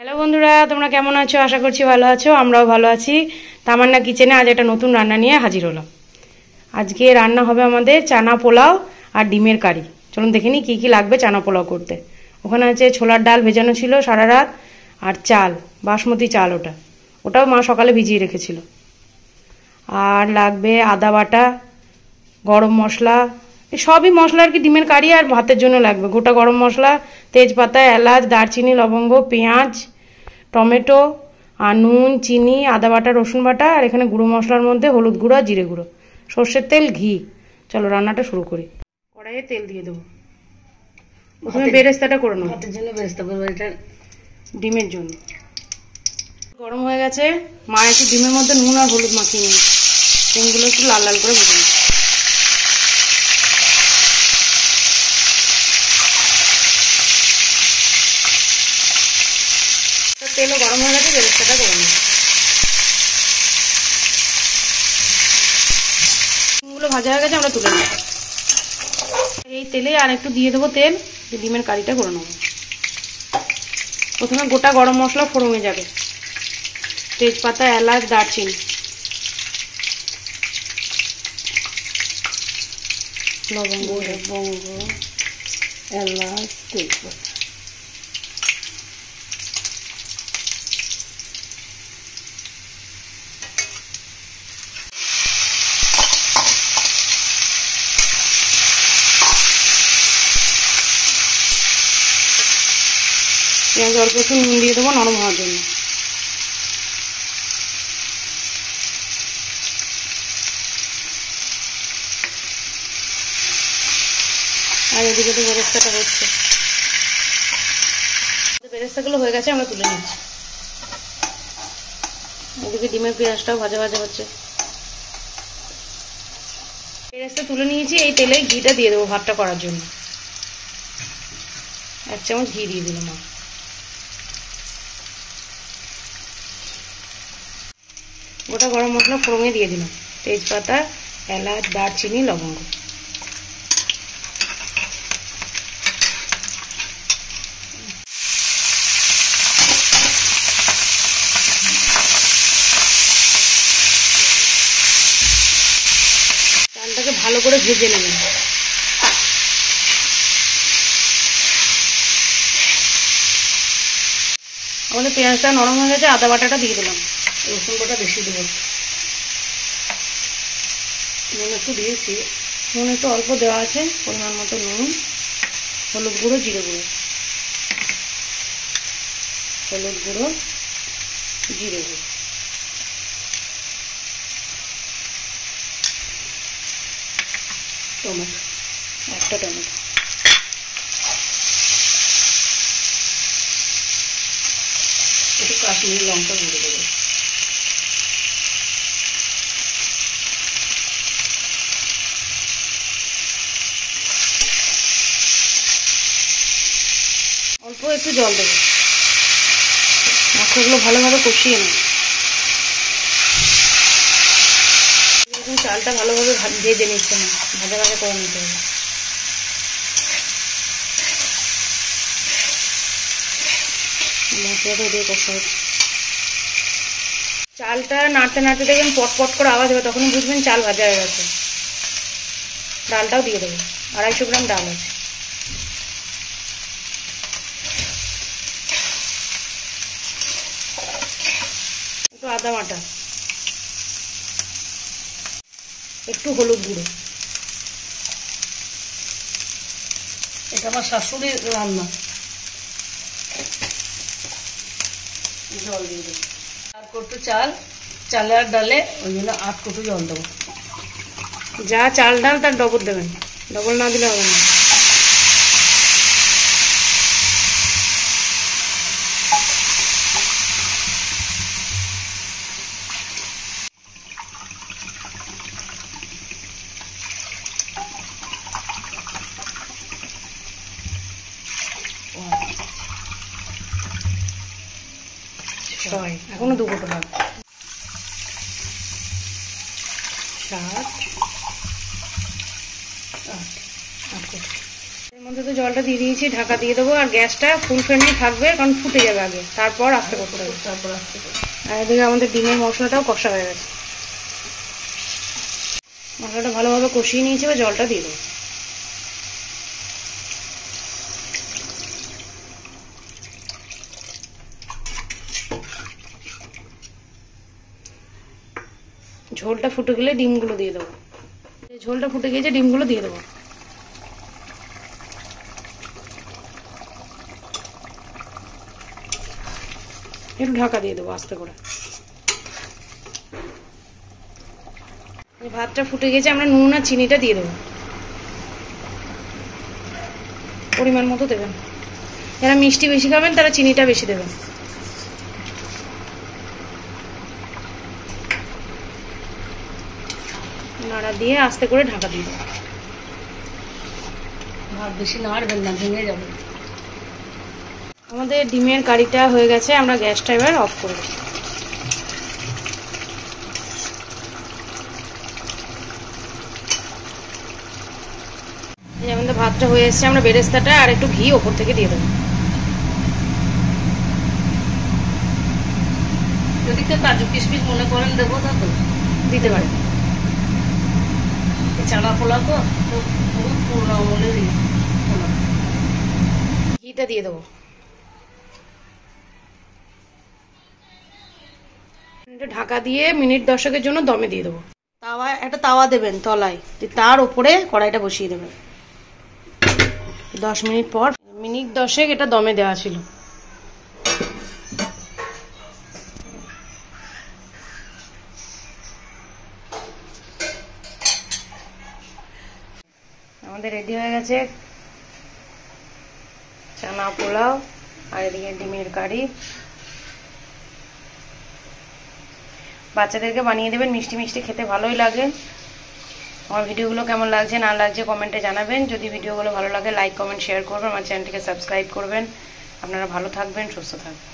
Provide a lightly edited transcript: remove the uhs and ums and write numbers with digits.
Hello বন্ধুরা, তোমরা কেমন আছো? আশা করছি ভালো আছো। আমরাও ভালো আছি। তামান্না কিচেনে আজ একটা নতুন রান্না নিয়ে হাজির হলাম। আজকে রান্না হবে আমাদের চানা পোলাও আর ডিমের কারি। চলুন দেখে নিই কী কী লাগবে চানা পোলাও করতে। ওখানে আছে ছোলার ডাল ভেজানো ছিল সারা রাত, আর চাল, বাসমতি চাল, ওটাও মা সকালে ভিজিয়ে রেখেছিল। আর লাগবে আদা বাটা, গরম মশলা, সবই মশলা আর কি। ডিমের কারি আর ভাতের জন্য লাগবে গোটা গরম মশলা, তেজপাতা, এলাচ, দারচিনি, লবঙ্গ, পেঁয়াজ, টমেটো, আর নুন, চিনি, আদা বাটা, রসুন বাটা, আর এখানে গুঁড়ো মশলার মধ্যে হলুদ গুঁড়ো, জিরে গুঁড়ো, সর্ষের তেল, ঘি। চলো রান্নাটা শুরু করি। কড়াইয়ে তেল দিয়ে দেবো। প্রথমে বেরেস্তাটা করে নেবো। ভাতের জন্য বেরেস্তা করবো, এটা ডিমের জন্য। গরম হয়ে গেছে, মা একটু ডিমের মধ্যে নুন আর হলুদ মাখিয়ে নিই। ডিমগুলো একটু লাল লাল করে ভেজে নিই। তেলও গরম হয়ে গেছে, বেরেস্তাটা করে নিই। ডিমগুলো ভাজা হয়ে গেছে, আমরা তুলে নিই। এই তেলে আর একটু দিয়ে দেবো তেল, ডিমের কারিটা করে নেবো। প্রথমে গোটা গরম মশলা ফোড়নে যাবে, তেজপাতা, এলাচ, দারচিনি, লবঙ্গ, এলাচ, তেজপাতা। পেঁয়াজ অল্প একটু নুন দিয়ে দেবো নরম হওয়ার জন্য। আর এদিকে তো বেরেস্তাটা হচ্ছে। বেরেস্তাগুলো হয়ে গেছে, আমরা তুলে নিচ্ছি। এদিকে ডিমের পেঁয়াজটাও ভাজা ভাজা হচ্ছে। বেরেস্তা তুলে নিয়েছি। এই তেলে ঘিটা দিয়ে দেবো ভাতটা করার জন্য। 1 চামচ ঘি দিয়ে দিলাম। গোটা গরম মশলা ফোড়নে দিয়ে দিলাম, তেজপাতা, এলাচ, দারচিনি, লবঙ্গ। চালটাকে ভালো করে ভেজে নেবেন। আমাদের পেঁয়াজটা নরম হয়ে গেছে, আদা বাটাটা দিয়ে দিলাম। রসুন বাটা বেশি দেবো, নুন একটু দিয়েছি। নুন একটু অল্প দেওয়া আছে, পরিমাণ মতো নুন, হলুদ গুঁড়ো, জিরে গুঁড়ো, হলুদ গুঁড়ো, জিরে গুঁড়ো, টমেটো, একটা টমেটো, একটু কাশ্মীরি লঙ্কা গুঁড়ো দেবো। অল্প একটু জল দেবো। মশলাগুলো ভালোভাবে কষিয়ে নেব। এরকম চালটা ভালোভাবে ভেজে নিচ্ছে না, ভাজা ভাজা করে নিতে হবে। মশলাটা দিয়ে কষা হচ্ছে। চালটা নাড়তে নাড়তে দেখবেন পটপট করে আওয়াজ হবে, তখনই বুঝবেন চাল ভাজা হয়ে গেছে। ডালটাও দিয়ে দেবো, 250 গ্রাম ডাল আছে। একটু আদা বাটা, একটু হলুদ গুঁড়ো। এটা আমার শাশুড়ির রান্না। জল দিয়ে দেবো, 8 কৌটো চাল, চালে আর ডালে, ওই জন্য 8 কৌটো জল দেবো। যা চাল ডাল তার ডবল দেবেন, ডবল না দিলে হবে না। এখনো 2 কৌটো লাগবে। 7, 8 কৌটো। এর মধ্যে তো জলটা দিয়ে দিয়েছি, ঢাকা দিয়ে দেবো। আর গ্যাসটা ফুল ফ্লেমেই থাকবে, কারণ ফুটে যাবে আগে, তারপর আস্তে করতে হবে। আর এদিকে আমাদের ডিমের মশলাটাও কষা হয়ে গেছে। মশলাটা ভালোভাবে কষিয়ে নিয়েছি, এবার জলটা দিয়ে দেবো। ঝোলটা ফুটে গেলে ডিমগুলো দিয়ে দেবো। ঝোলটা ফুটে গিয়েছে, ডিমগুলো দিয়ে দেবো। একটু ঢাকা দিয়ে দেবো আস্তে করে। ভাতটা ফুটে গেছে, আমরা নুন আর চিনিটা দিয়ে দেবো, পরিমাণ মতো দেবেন। যারা মিষ্টি বেশি খাবেন তারা চিনিটা বেশি দেবেন। নাড়া দিয়ে আস্তে করে ঢাকা দিয়ে দেবো। ভাত বেশি নাড়বেন না, ভেঙে যাবে। আমাদের ডিমের কারিটা হয়ে গেছে, আমরা গ্যাসটা এবার অফ করে দেবো। আমাদের ভাতটা হয়ে এসছে, আমরা বেরেস্তাটা আর একটু ঘি ওপর থেকে দিয়ে দেবো। যদি কেউ কাজু কিশমিশ মনে করেন দেবো, তা তো দিতে পারে। চানা পোলাও তো বহুত পুরোনো আমলের পোলাও। ঘিটা দিয়ে দেবো। ঢাকা দিয়ে মিনিট 10 জন্য দমে দিয়ে দেবো। একটা তাওয়া দেবেন তলায়, তার উপরে কড়াইটা বসিয়ে দেবেন। 10 মিনিট পর, মিনিট 10 এটা দমে দেওয়া ছিল। আমাদের রেডি হয়ে গেছে চানা পোলাও, আর এদিকে ডিমের কারি। বাচ্চাদেরকে বানিয়ে দেবেন, মিষ্টি মিষ্টি খেতে ভালোই লাগে। আমার ভিডিওগুলো কেমন লাগছে না লাগছে কমেন্টে জানাবেন। যদি ভিডিওগুলো ভালো লাগে লাইক কমেন্ট শেয়ার করবেন, আমার চ্যানেলটিকে সাবস্ক্রাইব করবেন। আপনারা ভালো থাকবেন, সুস্থ থাকবেন।